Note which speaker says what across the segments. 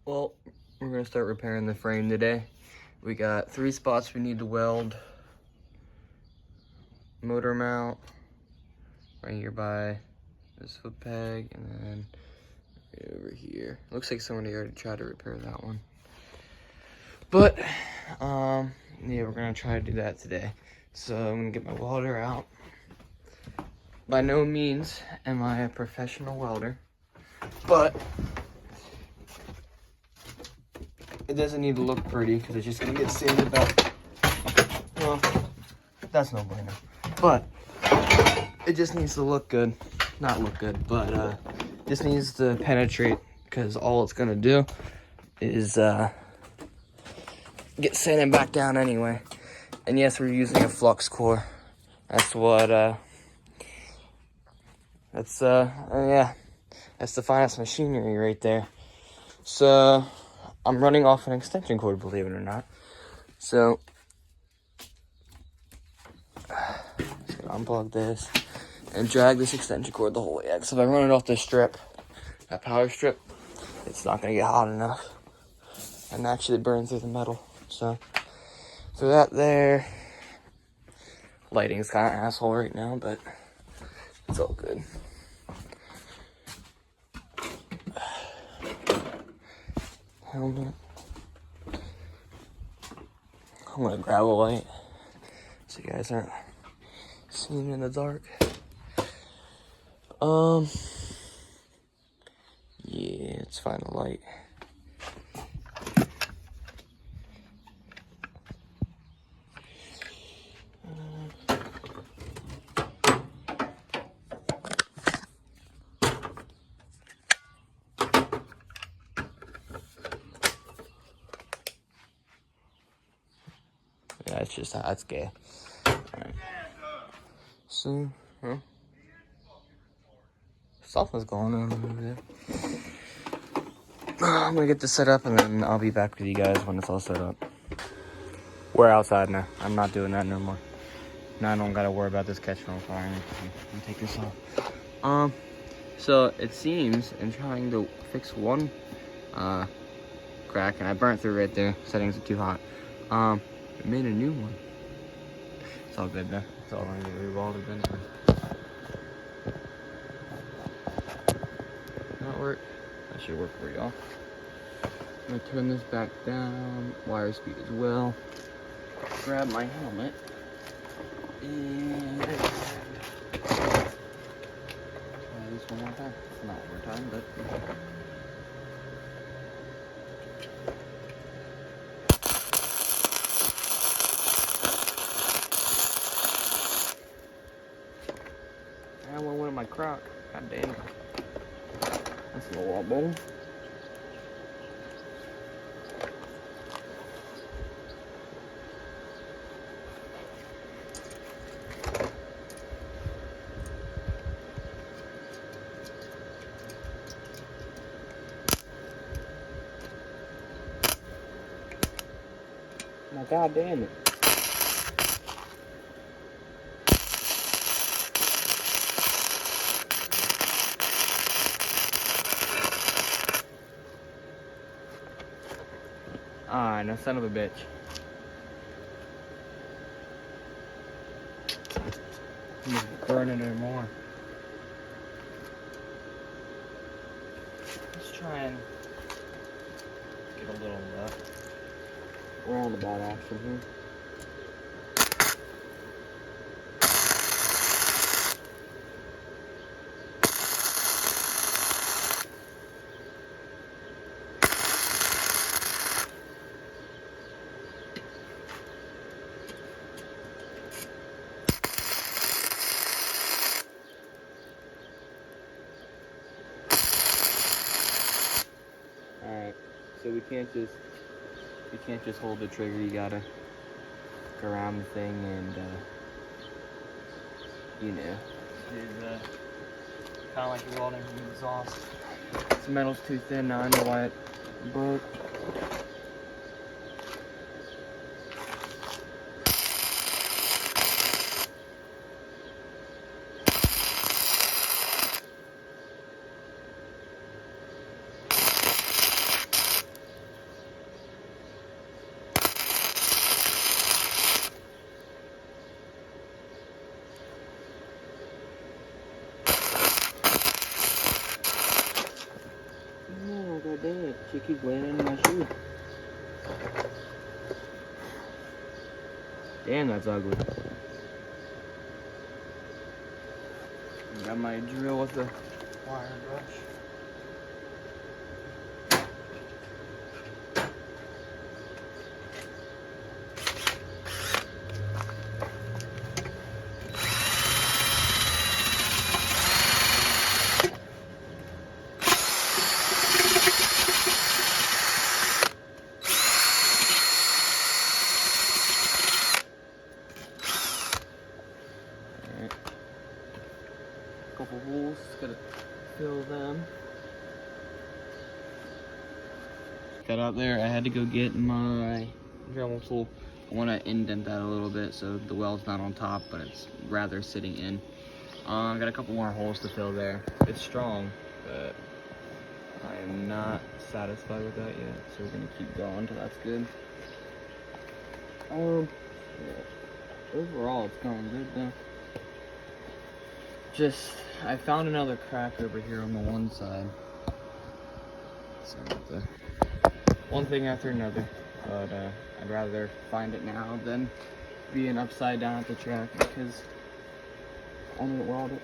Speaker 1: Well, we're gonna start repairing the frame today. We got 3 spots we need to weld. Motor mount, right here by this foot peg, and then right over here. Looks like somebody already tried to repair that one. But, yeah, we're gonna try to do that today. So I'm gonna get my welder out. By no means am I a professional welder, but it doesn't need to look pretty because it's just gonna get sanded back. Well, that's no bueno. But it just needs to look good. Not look good, but just needs to penetrate because all it's gonna do is get sanded back down anyway. And yes, we're using a flux core. That's what yeah, that's the finest machinery right there. So I'm running off an extension cord, believe it or not. So just gonna unplug this and drag this extension cord the whole way out. Because if I run it off this strip, that power strip, it's not gonna get hot enough and actually burn through the metal. So through that there. Lighting's kind of asshole right now, but it's all good. Helmet. I'm gonna grab a light so you guys aren't seeing in the dark. Yeah, let's find a light. Yeah, it's just, that's gay. Alright. So, something's going on over there. I'm gonna get this set up and then I'll be back with you guys when it's all set up. We're outside now. I'm not doing that no more. Now I don't gotta worry about this catching on fire. Let me take this off. So it seems in trying to fix one crack, and I burnt through right there. Settings are too hot. It made a new one. It's all good though. It's all gonna get rewelded anyway. That work? That should work for y'all. I'm gonna turn this back down, wire speed as well. Grab my helmet and try this one more time. Not one more time, but I went with my crock. God damn it. That's a little bowl. Now, God damn it. Ah, no son of a bitch. I'm just burning it more. Let's try and get a little roundabout action here. Alright, so we can't just hold the trigger, you gotta go around the thing and you know. It's kinda like you're welding from the exhaust. This metal's too thin now, I know why it broke. Oh, god dang it. She keeps laying in my shoe. Damn, that's ugly. Got my drill with the wire brush. Couple holes, just gotta fill them. Got out there, I had to go get my Dremel tool. I want to indent that a little bit so the weld's not on top, but it's rather sitting in. Got a couple more holes to fill there. It's strong, but I am not satisfied with that yet, so we're gonna keep going until that's good. Yeah. Overall, it's going good though. Just, I found another crack over here on the one side. So one thing after another, but I'd rather find it now than being upside down at the track because I didn't weld it.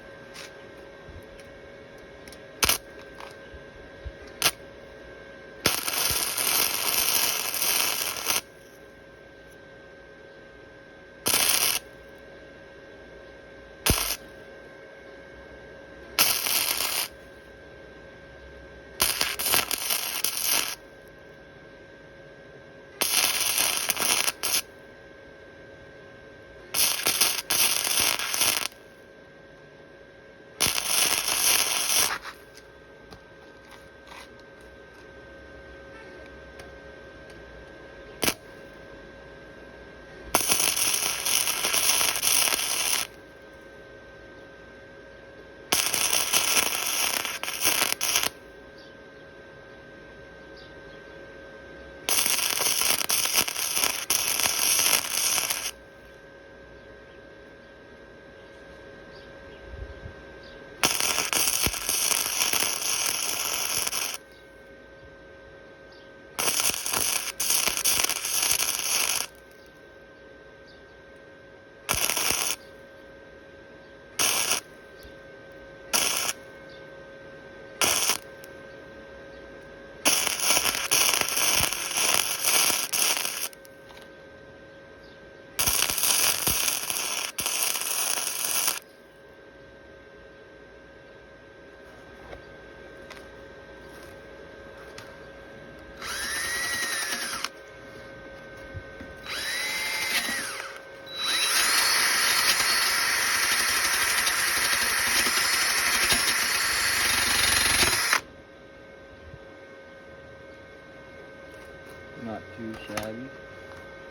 Speaker 1: Not too shabby.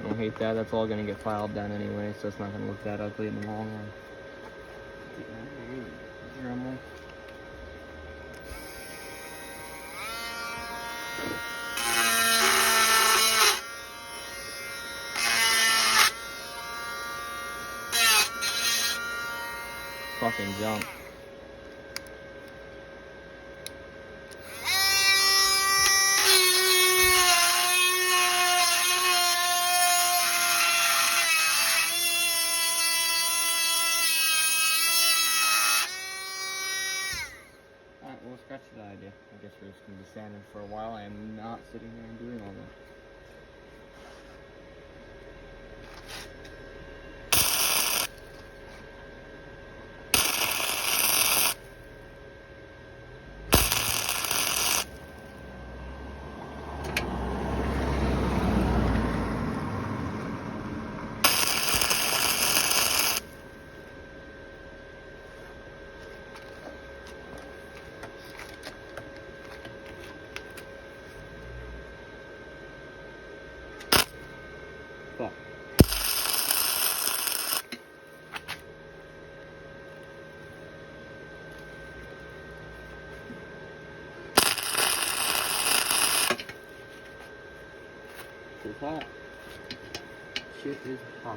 Speaker 1: I don't hate that. That's all going to get filed down anyway, so it's not going to look that ugly in the long run. Dremel. Fucking jump. Alright, well, scratch that idea. I guess we're just going to be standing for a while. I am not sitting there and doing all that. Fuck. It's hot. Shit is hot.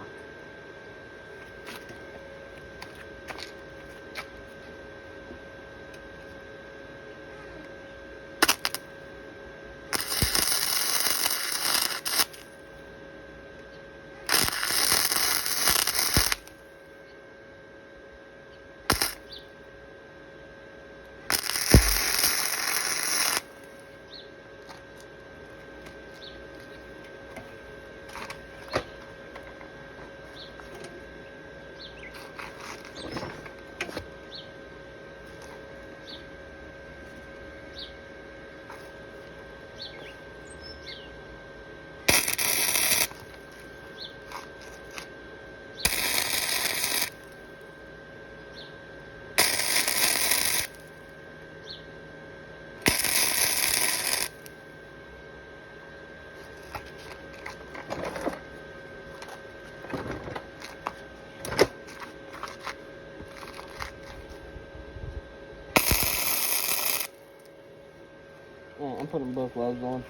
Speaker 1: put them both welds on.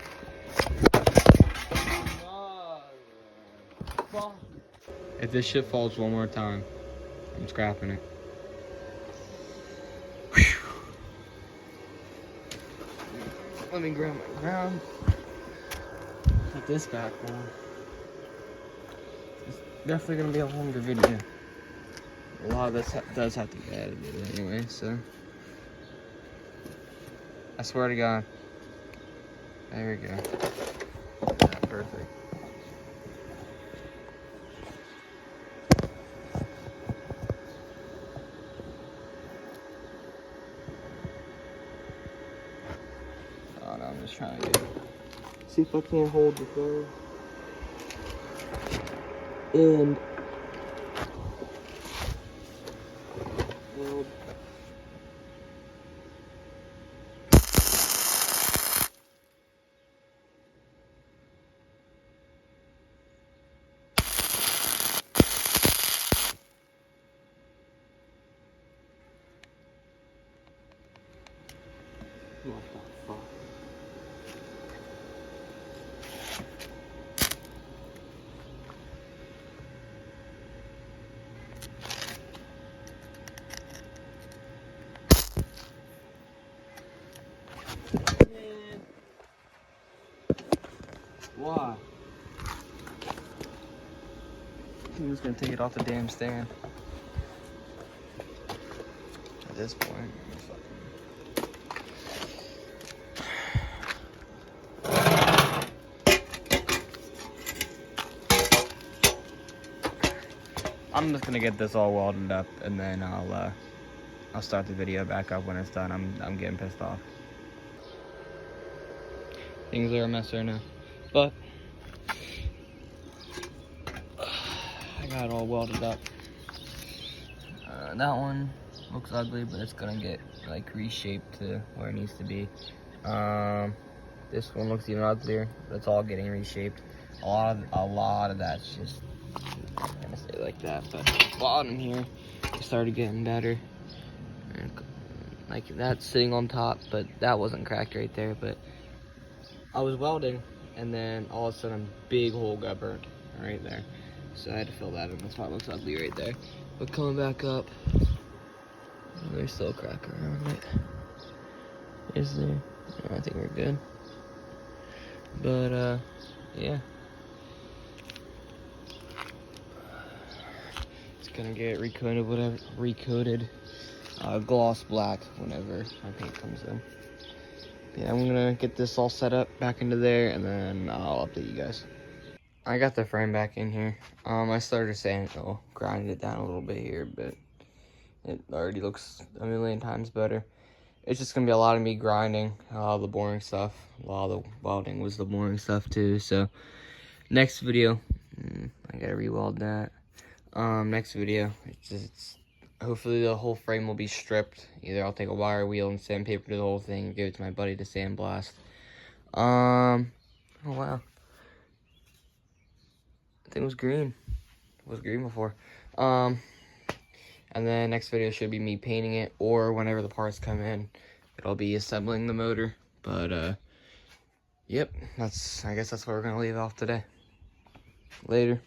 Speaker 1: If this shit falls one more time, I'm scrapping it. Whew. Let me grab my ground. Put this back on. It's definitely gonna be a longer video. A lot of this does have to be edited anyway, so. I swear to God. There we go. Yeah, perfect. Oh no, I'm just trying to get. See if I can't hold the phone. And weld. What the fuck? Man. Why? He was gonna take it off the damn stand. At this point, I'm just gonna get this all welded up, and then I'll start the video back up when it's done. I'm getting pissed off. Things are a mess right now, but I got it all welded up. That one looks ugly, but it's gonna get like reshaped to where it needs to be. This one looks even uglier, but it's all getting reshaped. A lot of that's just, I'm gonna say like that, but the bottom here it started getting better. And like that's sitting on top, but that wasn't cracked right there. But I was welding, and then all of a sudden, a big hole got burned right there. So I had to fill that in. That's why it looks ugly right there. But coming back up, there's still a crack around it. Is there? No, I think we're good. But yeah. It's gonna get recoated, gloss black whenever my paint comes in. Yeah, I'm gonna get this all set up back into there, and then I'll update you guys. I got the frame back in here. I started grinding it down a little bit here, but it already looks a million times better. It's just gonna be a lot of me grinding, the boring stuff. A lot of the welding was the boring stuff too. So next video, I gotta re-weld that. Next video, it's hopefully the whole frame will be stripped. Either I'll take a wire wheel and sandpaper the whole thing and give it to my buddy to sandblast. Oh wow. I think it was green. It was green before. And then next video should be me painting it, or whenever the parts come in, it'll be assembling the motor. But yep, I guess that's where we're gonna leave off today. Later.